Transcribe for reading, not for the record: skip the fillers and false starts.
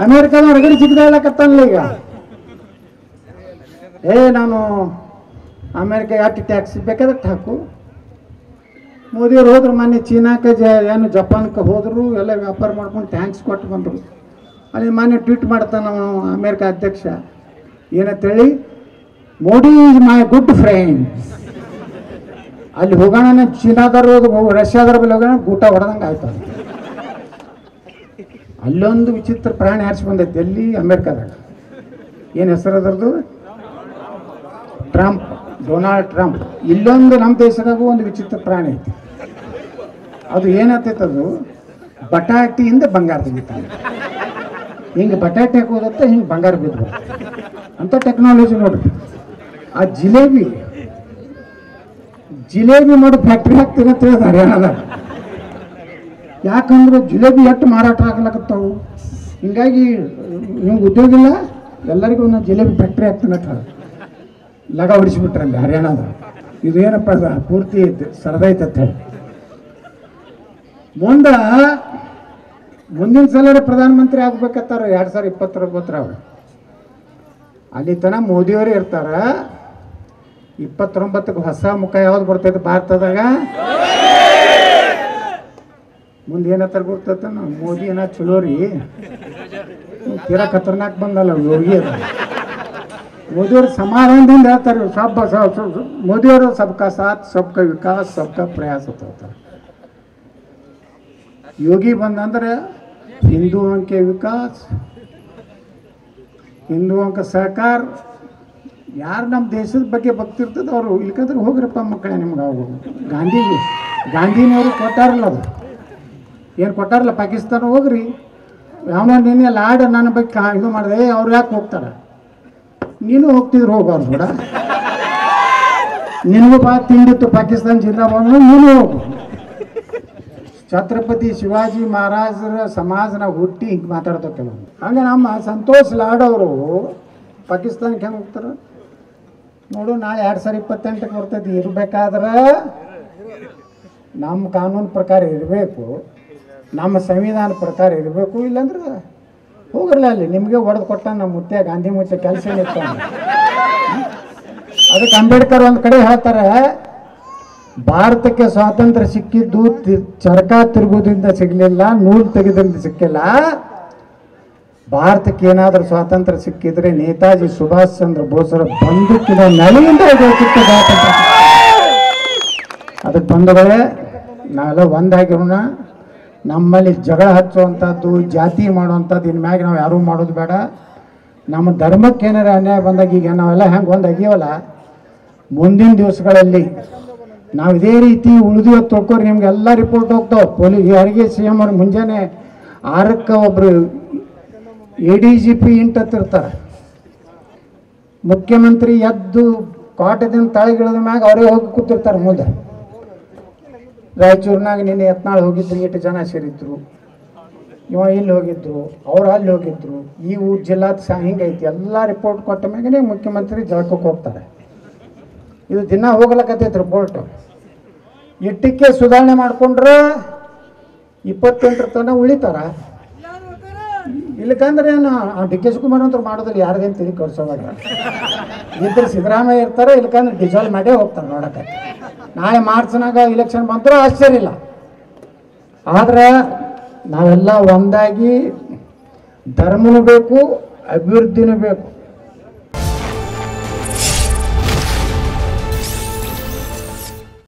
ಅಮೇರಿಕಾದ ಹೊರಗಡೆ ಜಿಗಿದಾಡಕತ್ತಾನಲ್ಲ ಈಗ. ನಾನು ಅಮೇರಿಕಾ ಯಾಕೆ ಟ್ಯಾಕ್ಸ್ ಬೇಕಾದಟ್ಟು ಹಾಕು. ಮೋದಿಯವ್ರು ಹೋದ್ರು ಮೊನ್ನೆ ಚೀನಾಕ್ಕೆ ಏನು ಜಪಾನ್ಗೆ ಹೋದರು, ಎಲ್ಲ ವ್ಯಾಪಾರ ಮಾಡ್ಕೊಂಡು ಥ್ಯಾಂಕ್ಸ್ ಕೊಟ್ಟು ಬಂದರು. ಅಲ್ಲಿ ಮೊನ್ನೆ ಟ್ವೀಟ್ ಮಾಡ್ತಾನೆ ನಾವು ಅಮೇರಿಕಾ ಅಧ್ಯಕ್ಷ ಏನಂತೇಳಿ, Modi is my good friend. ಅಲ್ಲಿ ಹೋಗೋಣ ಚೀನಾದವರು ರಷ್ಯಾದವ್ರ ಬಳಿ ಹೋಗೋಣ ಗೂಟ ಹೊಡೆದಂಗೆ ಆಯ್ತು. ಅಲ್ಲೊಂದು ವಿಚಿತ್ರ ಪ್ರಾಣಿ ಹಾರಿಸಿ ಬಂದೈತಿ, ಎಲ್ಲಿ ಅಮೇರಿಕಾದಾಗ. ಏನು ಹೆಸರು ಅದರದ್ದು? Trump, Donald Trump. ಇಲ್ಲೊಂದು ನಮ್ಮ ದೇಶದಾಗೂ ಒಂದು ವಿಚಿತ್ರ ಪ್ರಾಣಿ ಐತಿ. ಅದು ಏನಾಗ್ತೈತೆ, ಅದು ಬಟಾಟಿಯಿಂದ ಬಂಗಾರ ತೆಗಿತಾನೆ. ಹಿಂಗೆ ಬಟಾಟೆ ಹಾಕೋದತ್ತ ಹಿಂಗೆ ಬಂಗಾರ ಬಿದ್ದು ಅಂತ ಟೆಕ್ನಾಲಜಿ ನೋಡ್ರಿ. ಆ ಜಿಲೇಬಿ ಮಾಡೋ ಫ್ಯಾಕ್ಟ್ರಿ ಹಾಕ್ತೀವಿ ಅಂತ ಹೇಳಿದ ಹರಿಯಾಣದಾಗ. ಯಾಕಂದ್ರೆ ಜಿಲೇಬಿ ಎಷ್ಟು ಮಾರಾಟ ಆಗ್ಲಕತ್ತಾವು. ಹಿಂಗಾಗಿ ನಿಮ್ಗೆ ಉದ್ಯೋಗ ಇಲ್ಲ, ಎಲ್ಲರಿಗೂ ಒಂದು ಜಿಲೇಬಿ ಫ್ಯಾಕ್ಟ್ರಿ ಹಾಕ್ತಾನತ್ತ ಲಗ ಹೊಡಿಸ್ಬಿಟ್ರಲ್ಲಿ ಹರಿಯಾಣದ. ಇದು ಏನಪ್ಪ ಪೂರ್ತಿ ಸರದೈತೆ ಹೇಳಿ. ಮುಂದಿನ ಸಲ ಪ್ರಧಾನಮಂತ್ರಿ ಆಗ್ಬೇಕತ್ತಾರ 2029 ಅಲ್ಲಿ ತನಕ ಮೋದಿಯವರೇ ಇರ್ತಾರ. 29ಕ್ಕೆ ಹೊಸ ಮುಖ ಯಾವ್ದು ಬರ್ತೈತೆ ಭಾರತದಾಗ? ಮುಂದೆ ಏನತ್ತಾರ ಗೊತ್ತೈತೆ, ಮೋದಿ ಏನ ಚಲೋ ರೀ, ತೀರಾ ಖತರ್ನಾಕ್ ಬಂದಲ್ಲ ಯೋಗಿ. ಅದ ಮೋದಿಯವರು ಸಮಾಧಾನದಿಂದ ಹೇಳ್ತಾರೆ, ಮೋದಿಯವರು ಸಬ್ಕಾ ಸಾಥ್ ಸಬ್ಕಾ ವಿಕಾಸ್ ಸಬ್ಕಾ ಪ್ರಯಾಸ ಅಂತ ಹೇಳ್ತಾರೆ. ಯೋಗಿ ಬಂದಂದ್ರೆ ಹಿಂದೂओं के विकास, ಹಿಂದೂओं का सहकार. ಯಾರು ನಮ್ಮ ದೇಶದ ಬಗ್ಗೆ ಭಕ್ತಿ ಇರ್ತದೆ ಅವರು ಇಲ್ಕಂದ್ರೆ ಹೋಗ್ರಪ್ಪ ಮಕ್ಕಳೇ, ನಿಮ್ಗೆ ಅವು ಗಾಂಧಿನವರು ಕೊಟ್ಟಾರಲ್ಲ, ಅದು ಏನು ಕೊಟ್ಟಾರಲ್ಲ ಪಾಕಿಸ್ತಾನ, ಹೋಗ್ರಿ. ಅವನ ನಿನ್ನೆ ಲಾಡ್ ನನ್ನ ಬಗ್ಗೆ ಇದು ಮಾಡಿದೆ, ಅವ್ರು ಯಾಕೆ ಹೋಗ್ತಾರೆ? ನೀನು ಹೋಗ್ತಿದ್ರು ಹೋಗೋರು ಕೂಡ, ನಿನಗೂ ಬಾ ತಿಂಡಿತ್ತು ಪಾಕಿಸ್ತಾನ ಜಿಂದಾಬಾದ್, ನೀನು ಹೋಗು. ಛತ್ರಪತಿ ಶಿವಾಜಿ ಮಹಾರಾಜರ ಸಮಾಜನ ಹುಟ್ಟಿ ಹಿಂಗೆ ಮಾತಾಡ್ತಾರೆ ಕೆಲವು. ಹಂಗೆ ನಮ್ಮ ಸಂತೋಷ್ ಲಾಡ್ ಅವರು ಪಾಕಿಸ್ತಾನಕ್ಕೆ ಹೆಂಗೆ ಹೋಗ್ತಾರೆ ನೋಡು. ನಾಳೆ 2028ಕ್ಕೆ ಬರ್ತೈತಿ. ಇರಬೇಕಾದ್ರೆ ನಮ್ಮ ಕಾನೂನು ಪ್ರಕಾರ ಇರಬೇಕು, ನಮ್ಮ ಸಂವಿಧಾನ ಪ್ರಕಾರ ಇರಬೇಕು. ಇಲ್ಲಾಂದ್ರೆ ಹೋಗ್ರಲ್ಲ, ಅಲ್ಲಿ ನಿಮಗೆ ಹೊಡೆದು ಕೊಟ್ಟ ನಮ್ಮ ಮುತ್ಯ ಗಾಂಧಿ ಮುತ್ಯ ಕೆಲಸ ಏನಿತ್ತು. ಅದಕ್ಕೆ ಅಂಬೇಡ್ಕರ್ ಒಂದು ಕಡೆ ಹೇಳ್ತಾರೆ, ಭಾರತಕ್ಕೆ ಸ್ವಾತಂತ್ರ್ಯ ಸಿಕ್ಕಿದ್ದು ಚರಕ ತಿರುಗುವುದರಿಂದ ಸಿಗಲಿಲ್ಲ, ನೂಲು ತೆಗೆದ್ರಿಂದ ಸಿಕ್ಕಿಲ್ಲ. ಭಾರತಕ್ಕೆ ಏನಾದರೂ ಸ್ವಾತಂತ್ರ್ಯ ಸಿಕ್ಕಿದ್ರೆ ನೇತಾಜಿ ಸುಭಾಷ್ ಚಂದ್ರ ಬೋಸರ ಬಂದೂಕಿನ ನಳಿಯಿಂದ ಸಿಕ್ಕಿದ. ಅದಕ್ಕೆ ಬಂಧುಗಳೇ, ನಾವೆಲ್ಲ ಒಂದಾಗಿರೋಣ. ನಮ್ಮಲ್ಲಿ ಜಗಳ ಹಚ್ಚುವಂಥದ್ದು, ಜಾತಿ ಮಾಡುವಂಥದ್ದು ಇನ್ಮ್ಯಾಗ ನಾವು ಯಾರೂ ಮಾಡೋದು ಬೇಡ. ನಮ್ಮ ಧರ್ಮಕ್ಕೆ ಏನಾರ ಅನ್ಯಾಯ ಬಂದಾಗ ಈಗ ನಾವೆಲ್ಲ ಹೆಂಗೆ ಒಂದಾಗಿವಲ್ಲ, ಮುಂದಿನ ದಿವಸಗಳಲ್ಲಿ ನಾವು ಇದೇ ರೀತಿ ಉಳಿದು ತೊಳ್ಕೊರಿ. ನಿಮ್ಗೆಲ್ಲ ರಿಪೋರ್ಟ್ ಹೋಗ್ತಾವೆ. ಪೊಲೀಸ್ ಯಾರಿಗೆ CM ಅವ್ರು ಮುಂಜಾನೆ 6ಕ್ಕೆ ಒಬ್ಬರು ADGP ಇಂಟಿರ್ತಾರೆ. ಮುಖ್ಯಮಂತ್ರಿ ಎದ್ದು ಕಾಟದಿಂದ ತಳಗಿಳಿದ ಮ್ಯಾಗ ಅವರೇ ಹೋಗಿ ಕೂತಿರ್ತಾರೆ ಮುಂದೆ. ರಾಯಚೂರಿನಾಗ ನಿನ್ನೆ ಯತ್ನಾಳ್ ಹೋಗಿದ್ರು, 8 ಜನ ಸೇರಿದ್ರು. ಇವ ಇಲ್ಲಿ ಹೋಗಿದ್ರು, ಅವ್ರು ಅಲ್ಲಿ ಹೋಗಿದ್ರು. ಈ ಊರು ಜಿಲ್ಲಾದ ಹಿಂಗೈತಿ ಎಲ್ಲ ರಿಪೋರ್ಟ್ ಕೊಟ್ಟ ಮ್ಯಾಗನೇ ಮುಖ್ಯಮಂತ್ರಿ ಜಳಕಕ್ಕೆ ಹೋಗ್ತಾರೆ. ಇದು ದಿನ ಹೋಗ್ಲಕತ್ತೈತೆ ರಿಪೋರ್ಟು. ಇಟ್ಟಕ್ಕೆ ಸುಧಾರಣೆ ಮಾಡಿಕೊಂಡ್ರೆ 28 ತನಕ ಉಳಿತಾರ. ಇಲ್ಲಕಂದ್ರೆ ಏನು DK ಶಿವಕುಮಾರ್ ಅಂತ ಮಾಡೋದಿಲ್ಲ, ಯಾರ್ದೇನು ತಿಳಿ ಕೊಡ್ಸೋವಾಗ. ಇದ್ರೆ ಸಿದ್ದರಾಮಯ್ಯ ಇರ್ತಾರೆ, ಇಲ್ಲಕಂದ್ರೆ ಡಿಸಾಲ್ವ್ ಮಾಡೇ ಹೋಗ್ತಾರೆ ನೋಡಕ್ಕೆ. ನಾಳೆ ಮಾರ್ಚ್ನಾಗ ಇಲೆಕ್ಷನ್ ಬಂದರೂ ಆಶ್ಚರ್ಯ ಇಲ್ಲ. ಆದ್ರೆ ನಾವೆಲ್ಲ ಒಂದಾಗಿ ಧರ್ಮನೂ ಬೇಕು, ಅಭಿವೃದ್ಧಿನೂ ಬೇಕು.